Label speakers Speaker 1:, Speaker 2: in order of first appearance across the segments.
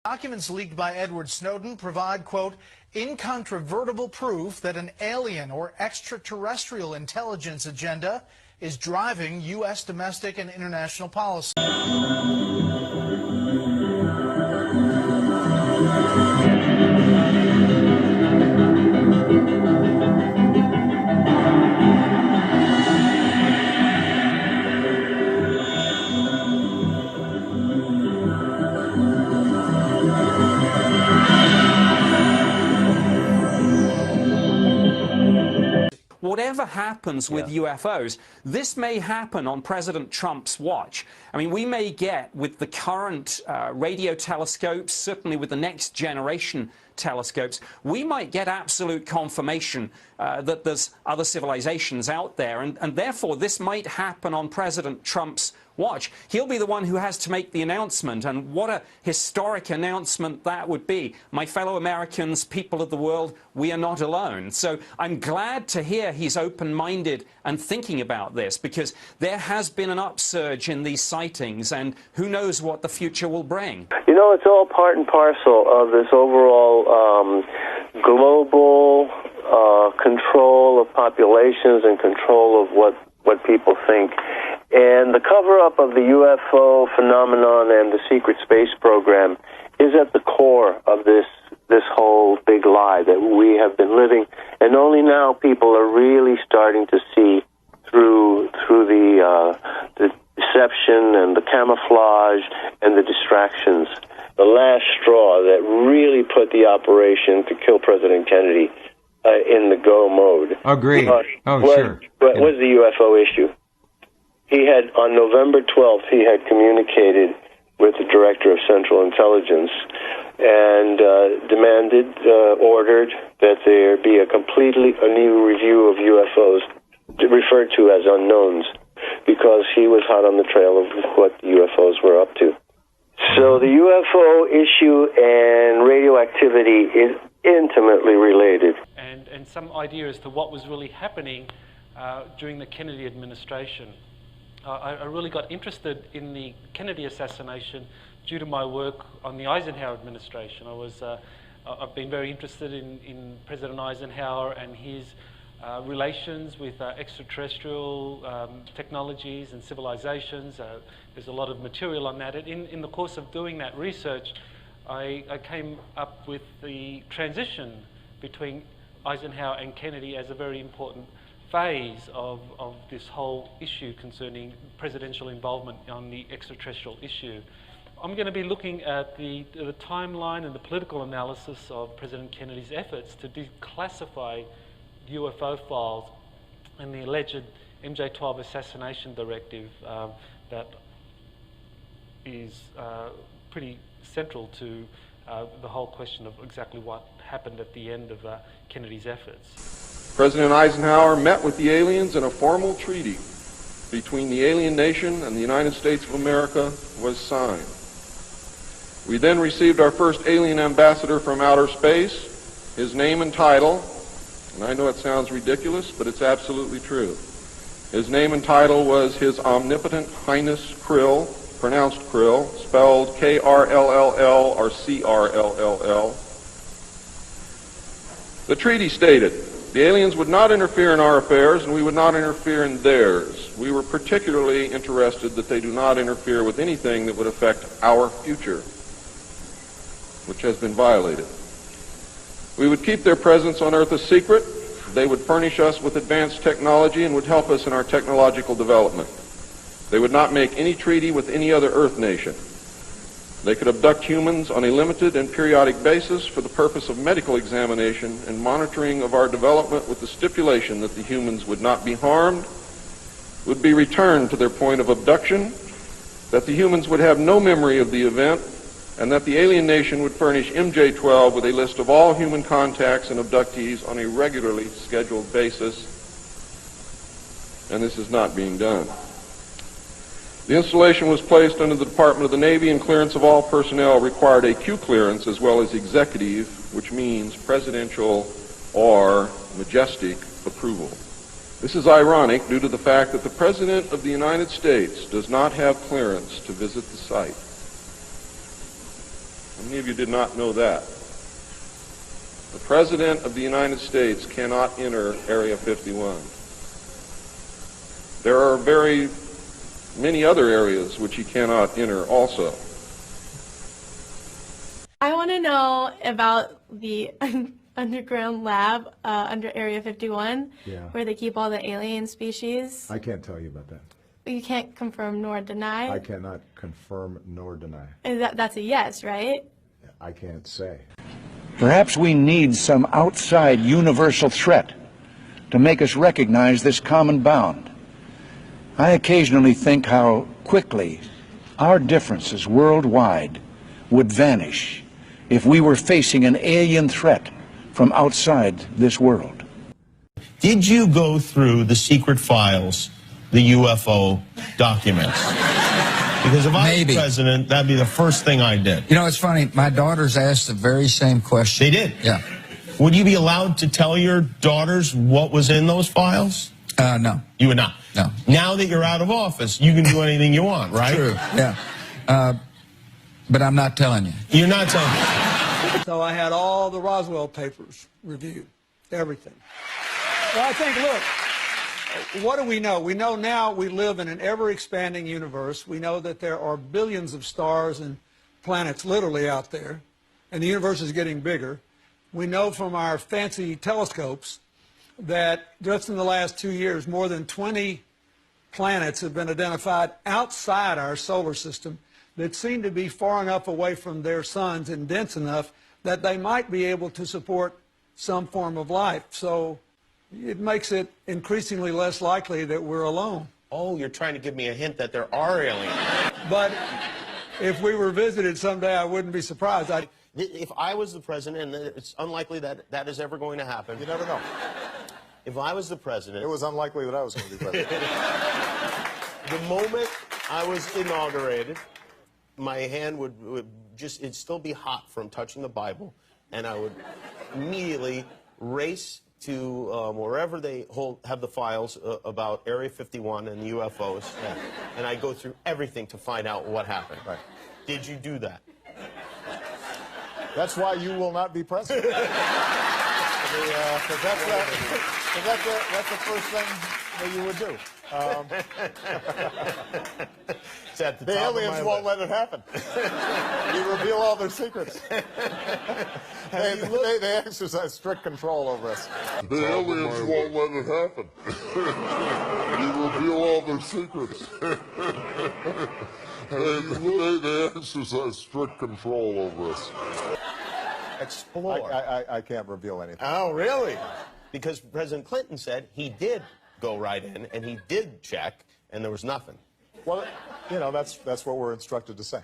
Speaker 1: Documents leaked by Edward Snowden provide, quote, incontrovertible proof that an alien or extraterrestrial intelligence agenda is driving U.S. domestic and international policy.
Speaker 2: Whatever happens with UFOs, this may happen on President Trump's watch. I mean, we may get, with the current radio telescopes, certainly with the next generation telescopes, we might get absolute confirmation that there's other civilizations out there, and therefore this might happen on President Trump's watch. He'll be the one who has to make the announcement, and what a historic announcement that would be. My fellow Americans, people of the world, we are not alone. So I'm glad to hear he's open-minded and thinking about this, because there has been an upsurge in these sightings, and who knows what the future will bring.
Speaker 3: You know, it's all part and parcel of this overall global control of populations and control of what people think. And the cover-up of the UFO phenomenon and the secret space program is at the core of this whole big lie that we have been living. And only now people are really starting to see through the deception and the camouflage and the distractions. The last straw that really put the operation to kill President Kennedy in the go mode.
Speaker 4: Agreed.
Speaker 3: Sure. Was the UFO issue. He had, on November 12th, he had communicated with the Director of Central Intelligence and ordered that there be a completely new review of UFOs, referred to as unknowns, because he was hot on the trail of what the UFOs were up to. So the UFO issue and radioactivity is intimately related.
Speaker 5: And some idea as to what was really happening during the Kennedy administration. I really got interested in the Kennedy assassination due to my work on the Eisenhower administration. I've been very interested in President Eisenhower and his relations with extraterrestrial technologies and civilizations. There's a lot of material on that. In the course of doing that research, I came up with the transition between Eisenhower and Kennedy as a very important phase of this whole issue concerning presidential involvement on the extraterrestrial issue. I'm going to be looking at the timeline and the political analysis of President Kennedy's efforts to declassify UFO files and the alleged MJ-12 assassination directive that is pretty central to the whole question of exactly what happened at the end of Kennedy's efforts.
Speaker 6: President Eisenhower met with the aliens, and a formal treaty between the alien nation and the United States of America was signed. We then received our first alien ambassador from outer space. His name and title, and I know it sounds ridiculous, but it's absolutely true. His name and title was His Omnipotent Highness Krill, pronounced Krill, spelled K-R-L-L-L or C-R-L-L-L. The treaty stated, the aliens would not interfere in our affairs, and we would not interfere in theirs. We were particularly interested that they do not interfere with anything that would affect our future, which has been violated. We would keep their presence on Earth a secret. They would furnish us with advanced technology and would help us in our technological development. They would not make any treaty with any other Earth nation. They could abduct humans on a limited and periodic basis for the purpose of medical examination and monitoring of our development, with the stipulation that the humans would not be harmed, would be returned to their point of abduction, that the humans would have no memory of the event, and that the alien nation would furnish MJ-12 with a list of all human contacts and abductees on a regularly scheduled basis. And this is not being done. The installation was placed under the Department of the Navy, and clearance of all personnel required a Q clearance as well as executive, which means presidential or majestic approval. This is ironic due to the fact that the President of the United States does not have clearance to visit the site. Many of you did not know that. The President of the United States cannot enter Area 51. There are very many other areas which he cannot enter also.
Speaker 4: I want to know about the underground lab under Area 51, where they keep all the alien species.
Speaker 7: I can't tell you about that.
Speaker 4: You can't confirm nor deny.
Speaker 7: I cannot confirm nor deny.
Speaker 4: That's a yes, right?
Speaker 7: I can't say.
Speaker 8: Perhaps we need some outside universal threat to make us recognize this common bound. I occasionally think how quickly our differences worldwide would vanish if we were facing an alien threat from outside this world.
Speaker 9: Did you go through the secret files, the UFO documents? Because if I was president, that'd be the first thing I did.
Speaker 10: You know, it's funny. My daughters asked the very same question.
Speaker 9: They did?
Speaker 10: Yeah.
Speaker 9: Would you be allowed to tell your daughters what was in those files?
Speaker 10: No.
Speaker 9: You would not?
Speaker 10: No.
Speaker 9: Now that you're out of office, you can do anything you want, right?
Speaker 10: True, yeah. But I'm not telling you.
Speaker 9: You're not telling me.
Speaker 11: So I had all the Roswell papers reviewed, everything. Well, I think, look, what do we know? We know now we live in an ever-expanding universe. We know that there are billions of stars and planets literally out there, and the universe is getting bigger. We know from our fancy telescopes that just in the last 2 years, more than 20 planets have been identified outside our solar system that seem to be far enough away from their suns and dense enough that they might be able to support some form of life. So it makes it increasingly less likely that we're alone.
Speaker 9: Oh, you're trying to give me a hint that there are aliens.
Speaker 11: But if we were visited someday, I wouldn't be surprised.
Speaker 9: If I was the president, and it's unlikely that that is ever going to happen.
Speaker 7: You never know.
Speaker 9: If I was the president...
Speaker 7: It was unlikely that I was going to be president.
Speaker 9: The moment I was inaugurated, my hand would just, it'd still be hot from touching the Bible, and I would immediately race to wherever they have the files about Area 51 and the UFOs, and I'd go through everything to find out what happened.
Speaker 7: Right.
Speaker 9: Did you do that?
Speaker 7: That's why you will not be president. Because that's the first thing that you would do. The aliens won't let it happen. You reveal all their secrets. They exercise strict control over us.
Speaker 12: The aliens won't let it happen. You reveal all their secrets. They exercise strict control over us.
Speaker 9: Explore.
Speaker 7: I can't reveal anything.
Speaker 9: Oh, really? Because President Clinton said he did go right in, and he did check, and there was nothing.
Speaker 7: Well, you know, that's what we're instructed to say.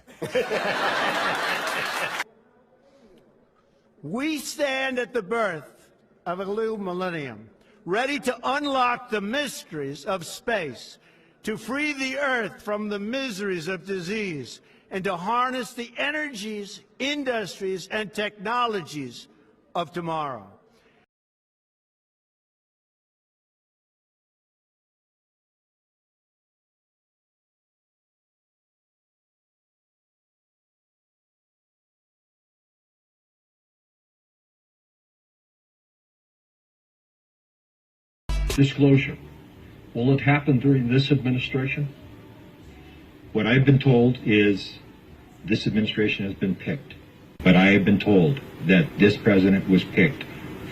Speaker 13: We stand at the birth of a new millennium, ready to unlock the mysteries of space, to free the Earth from the miseries of disease, and to harness the energies, industries, and technologies of tomorrow.
Speaker 14: Disclosure. Will it happen during this administration? What I've been told is this administration has been picked. But I have been told that this president was picked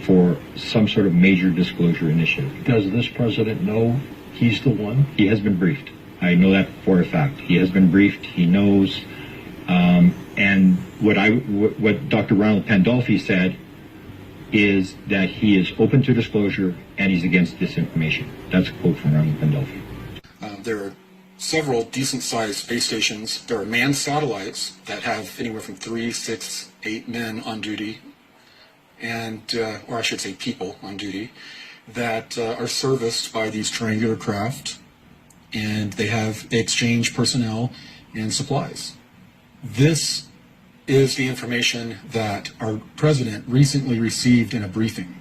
Speaker 14: for some sort of major disclosure initiative. Does this president know he's the one? He has been briefed. I know that for a fact. He has been briefed. He knows. And what Dr. Ronald Pandolfi said is that he is open to disclosure and he's against disinformation. That's a quote from Ronald Pandolfi.
Speaker 15: There are several decent-sized space stations. There are manned satellites that have anywhere from 3, 6, 8 men on duty, and or I should say people on duty, that are serviced by these triangular craft, and they exchange personnel and supplies. This is the information that our president recently received in a briefing.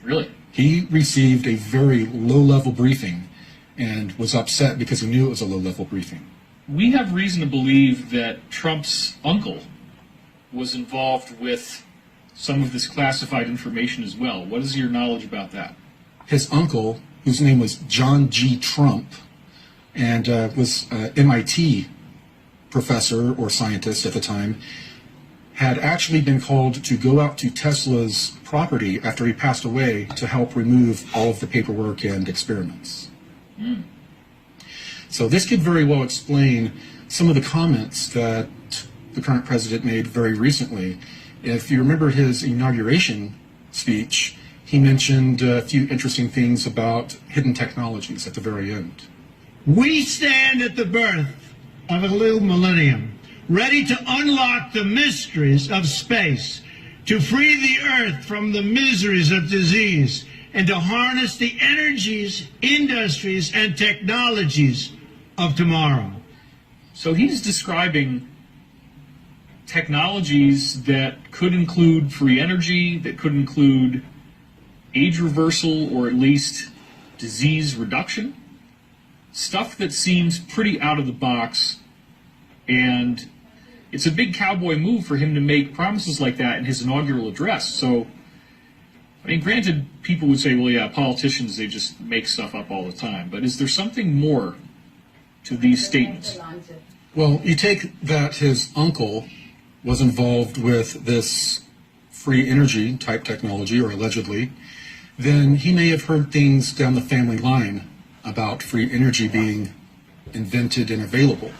Speaker 14: Really?
Speaker 15: He received a very low-level briefing and was upset because he knew it was a low-level briefing.
Speaker 14: We have reason to believe that Trump's uncle
Speaker 16: was involved with some of this classified information as well. What is your knowledge about that?
Speaker 14: His uncle, whose name was John G. Trump, and was an MIT professor or scientist at the time, had actually been called to go out to Tesla's property after he passed away to help remove all of the paperwork and experiments.
Speaker 16: Mm.
Speaker 14: So this could very well explain some of the comments that the current president made very recently. If you remember his inauguration speech, he mentioned a few interesting things about hidden technologies at the very end.
Speaker 13: We stand at the birth of a new millennium, ready to unlock the mysteries of space, to free the earth from the miseries of disease, and to harness the energies, industries, and technologies of tomorrow.
Speaker 16: So he's describing technologies that could include free energy, that could include age reversal, or at least disease reduction. Stuff that seems pretty out of the box, and it's a big cowboy move for him to make promises like that in his inaugural address. So, I mean, granted, people would say, well, yeah, politicians, they just make stuff up all the time. But is there something more to these statements?
Speaker 14: Well, you take that his uncle was involved with this free energy type technology, or allegedly, then he may have heard things down the family line about free energy being invented and available.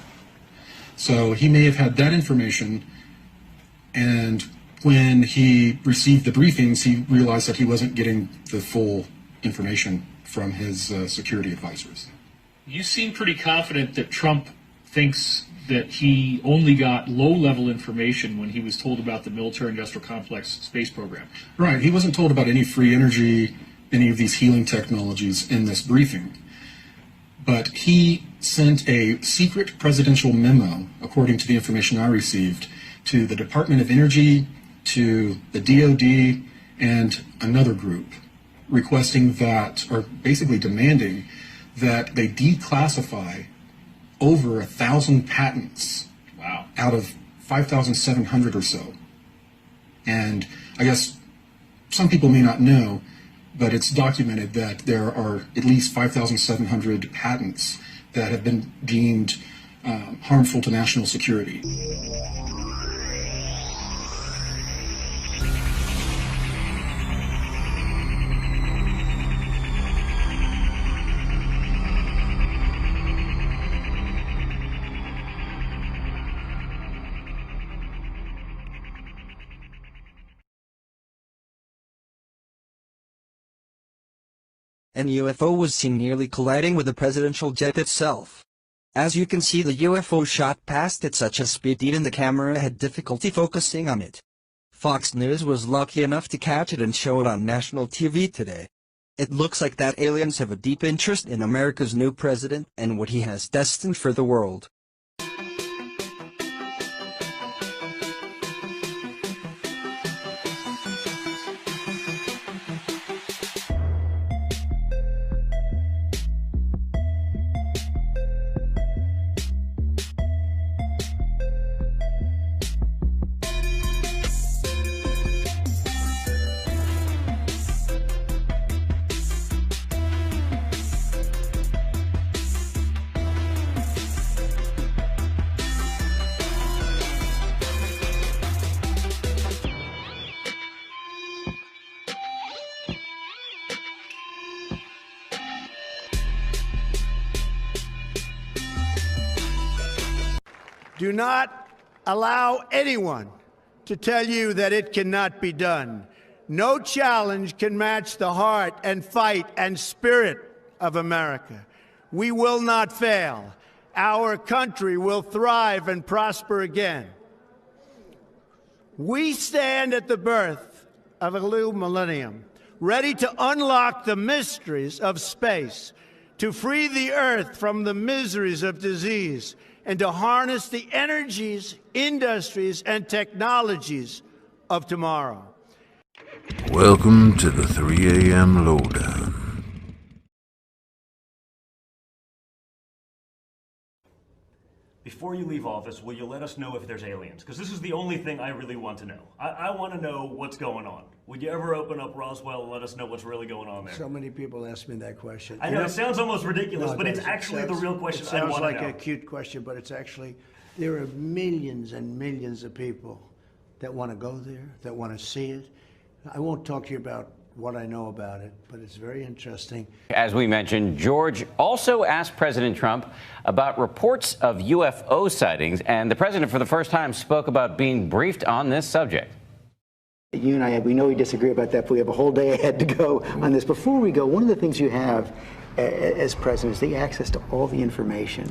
Speaker 14: So he may have had that information, and when he received the briefings, he realized that he wasn't getting the full information from his security advisors.
Speaker 16: You seem pretty confident that Trump thinks that he only got low-level information when he was told about the military-industrial complex space program.
Speaker 14: Right. He wasn't told about any free energy, any of these healing technologies in this briefing. But he sent a secret presidential memo, according to the information I received, to the Department of Energy, to the DOD, and another group, requesting that, or basically demanding, that they declassify over 1,000 patents.
Speaker 16: Wow.
Speaker 14: Out of 5,700 or so. And I guess some people may not know, but it's documented that there are at least 5,700 patents that have been deemed harmful to national security.
Speaker 17: An UFO was seen nearly colliding with the presidential jet itself. As you can see, the UFO shot past at such a speed even the camera had difficulty focusing on it. Fox News was lucky enough to catch it and show it on national TV today. It looks like that aliens have a deep interest in America's new president and what he has destined for the world.
Speaker 13: Do not allow anyone to tell you that it cannot be done. No challenge can match the heart and fight and spirit of America. We will not fail. Our country will thrive and prosper again. We stand at the birth of a new millennium, ready to unlock the mysteries of space, to free the earth from the miseries of disease, and to harness the energies, industries, and technologies of tomorrow.
Speaker 18: Welcome to the 3 a.m. Lowdown.
Speaker 19: before you leave office, will you let us know if there's aliens? Because this is the only thing I really want to know. I want to know what's going on. Would you ever open up Roswell and let us know what's really going on there?
Speaker 13: So many people ask me that question.
Speaker 19: I know, it sounds almost ridiculous, but it's
Speaker 13: doesn't.
Speaker 19: actually the real question I want to know.
Speaker 13: It sounds like a cute question, but it's actually, there are millions and millions of people that want to go there, that want to see it. I won't talk to you about what I know about it, but it's very interesting.
Speaker 20: As we mentioned, George also asked President Trump about reports of UFO sightings, and the president for the first time spoke about being briefed on this subject.
Speaker 21: You and I, we know we disagree about that, but we have a whole day ahead to go on this. Before we go, one of the things you have as president is the access to all the information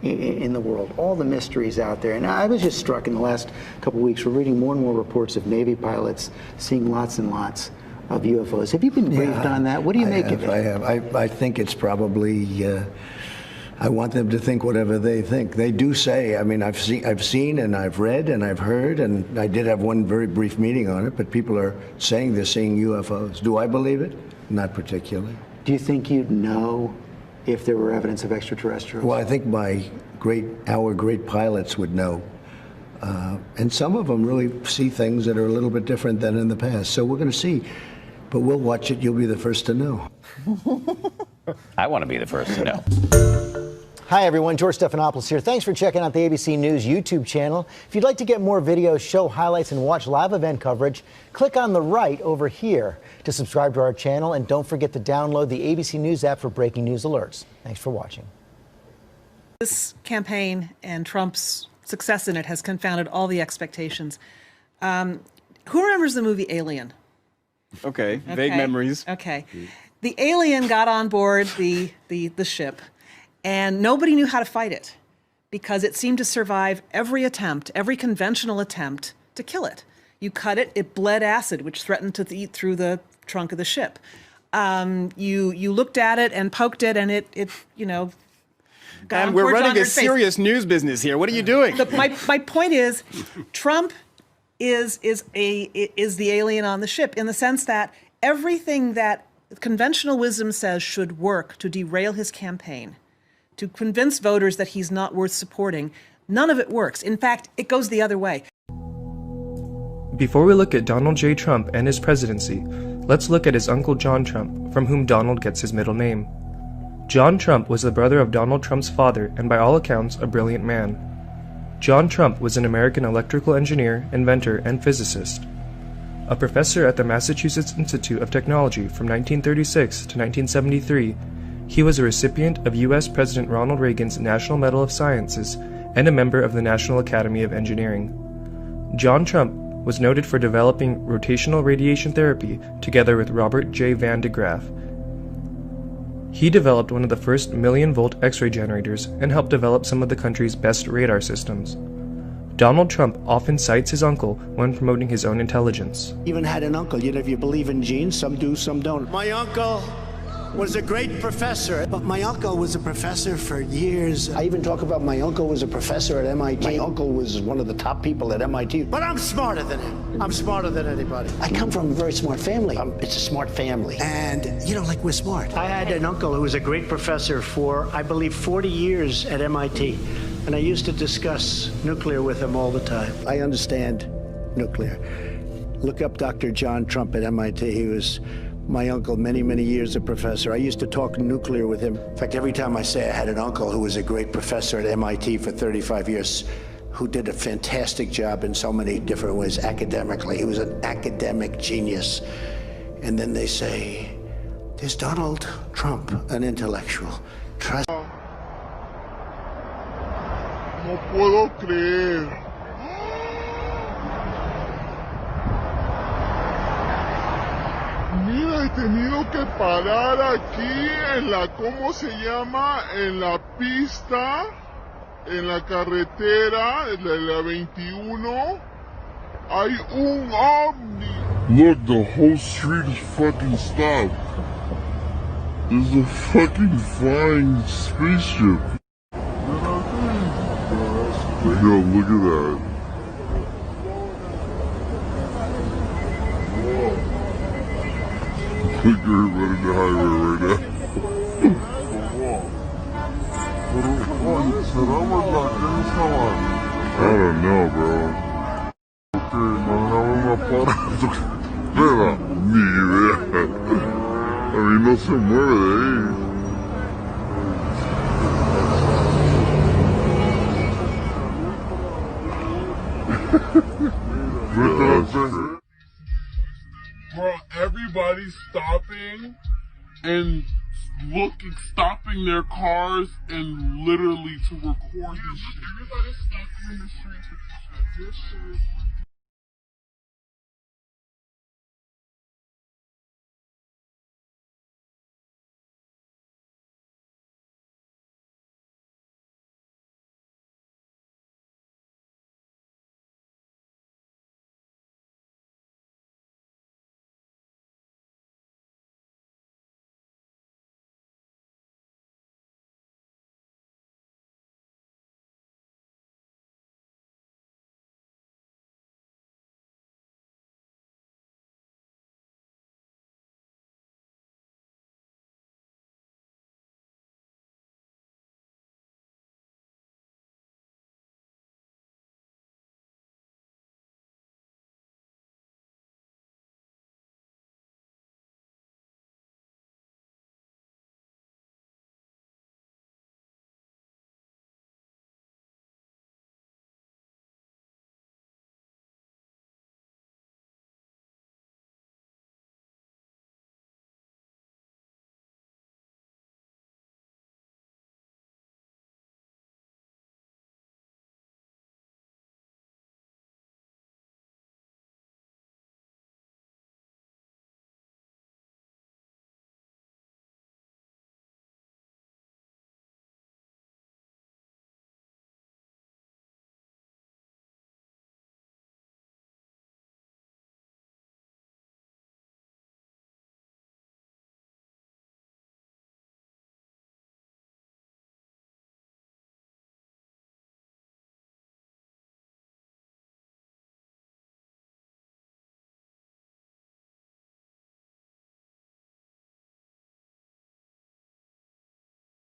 Speaker 21: in the world, all the mysteries out there. And I was just struck in the last couple of weeks, we're reading more and more reports of Navy pilots seeing lots and lots of UFOs. Have you been briefed on that? What do you make of it?
Speaker 13: I have. I think it's probably, I want them to think whatever they think. They do say, I mean, I've seen and I've read and I've heard, and I did have one very brief meeting on it, but people are saying they're seeing UFOs. Do I believe it? Not particularly.
Speaker 21: Do you think you'd know if there were evidence of extraterrestrials?
Speaker 13: Well, I think our great pilots would know. And some of them really see things that are a little bit different than in the past. So we're going to see. But we'll watch it. You'll be the first to know.
Speaker 20: I want to be the first to know.
Speaker 22: Hi, everyone. George Stephanopoulos here. Thanks for checking out the ABC News YouTube channel. If you'd like to get more videos, show highlights, and watch live event coverage, click on the right over here to subscribe to our channel. And don't forget to download the ABC News app for breaking news alerts. Thanks for watching.
Speaker 23: This campaign and Trump's success in it has confounded all the expectations. Who remembers the movie Alien?
Speaker 24: Okay, vague memories.
Speaker 23: Okay. The alien got on board the ship, and nobody knew how to fight it because it seemed to survive every attempt, every conventional attempt to kill it. You cut it, it bled acid, which threatened to eat through the trunk of the ship. You looked at it and poked it, and it got
Speaker 24: And we're
Speaker 23: on
Speaker 24: running
Speaker 23: your
Speaker 24: a
Speaker 23: face.
Speaker 24: serious news business here. What are you doing?
Speaker 23: My point is, Trump is the alien on the ship in the sense that everything that conventional wisdom says should work to derail his campaign, to convince voters that he's not worth supporting, none of it works. In fact, it goes the other way.
Speaker 25: Before we look at Donald J. Trump and his presidency, let's look at his uncle John Trump, from whom Donald gets his middle name. John Trump was the brother of Donald Trump's father and by all accounts a brilliant man. John Trump was an American electrical engineer, inventor, and physicist. A professor at the Massachusetts Institute of Technology from 1936 to 1973, he was a recipient of U.S. President Ronald Reagan's National Medal of Sciences and a member of the National Academy of Engineering. John Trump was noted for developing rotational radiation therapy together with Robert J. Van de Graaff. He developed one of the first million-volt X-ray generators and helped develop some of the country's best radar systems. Donald Trump often cites his uncle when promoting his own intelligence.
Speaker 13: Even had an uncle. You know, if you believe in genes, some do, some don't. My uncle was a great professor, but my uncle was a professor for years. I even talk about my uncle was a professor at MIT. My uncle was one of the top people at MIT. But I'm smarter than him. I'm smarter than anybody. I come from a very smart family. It's a smart family. And, you know, like we're smart. I had an uncle who was a great professor for, I believe, 40 years at MIT. And I used to discuss nuclear with him all the time. I understand nuclear. Look up Dr. John Trump at MIT. He was my uncle, many, many years a professor. I used to talk nuclear with him. In fact, every time I say I had an uncle who was a great professor at MIT for 35 years, who did a fantastic job in so many different ways academically. He was an academic genius. And then they say, there's Donald Trump, an intellectual. Trust.
Speaker 12: No puedo creer. Mira, he tenido que parar aquí en la, ¿cómo se llama? En la pista, en la carretera, de la 21. Hay un ovni. Look, the whole street is fucking stopped. There's a fucking flying spaceship. Yo, look at that. Look at everybody in the highway right now. don't know, bro. Ok, manejaba un aparato. Pero, ni idea. A mí no se mueve de ahí. Bro, everybody's stopping and stopping their cars and literally to record this shit. Everybody's stopping in the street to do this shit.